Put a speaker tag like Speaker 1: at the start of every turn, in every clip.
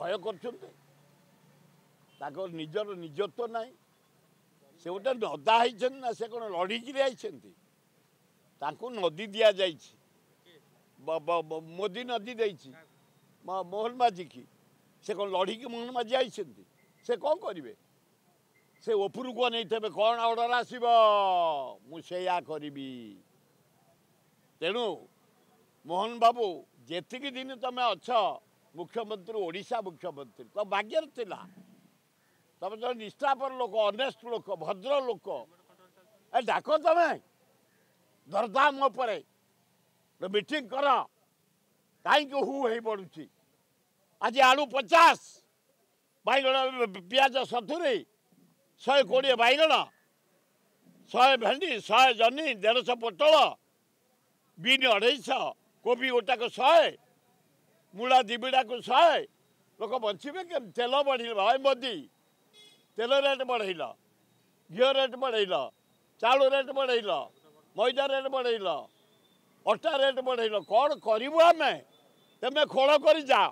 Speaker 1: भय कर निजर निजत्व ना से गोटे नदा ना से कौन लड़ीकी आई नदी दि जा मोदी नदी दे मोहन माझी की से कौन लड़ीकी मोहन माझी आई से कौन करेंगे से उपरू को नहीं थे कौन ऑर्डर आसब मुझे करी तेणु मोहन बाबू जेतिकी दिन तुम अच्छ मुख्यमंत्री ओडिशा मुख्यमंत्री तो भाग्य थिला तुम जो निष्ठापर लोक अनेस्ट लोक भद्र लोक ए डाक तुम दरदाम मीटिंग कर कहीं हु हो पड़ुची आज आलू 50 बैगण पियाज 70 120 बैगण 100 भेंडी 100 जनी 150 पोटल बीन 250 कोबी गोटाक 100 मूला दिबिड़ा को 100 लोक बचे के तेल बढ़ भाई मोदी तेल रेट बढ़ेल घी रेट बढ़ेल चाउल रेट बढ़ेल मैदा रेट बढ़ेल अटा रेट बढ़ेल कौन करूँ आम तेमें खोल कर जा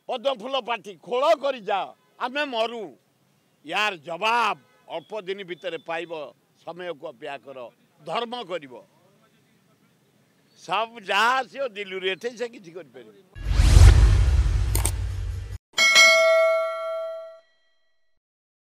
Speaker 1: पद्म फूल पाठी खोल कर जा आम मरु यार जवाब अल्प दिन भितर पाइब समय को अपेक्षा कर धर्म कर सब जहाँ आस दिल्ली से किसी कर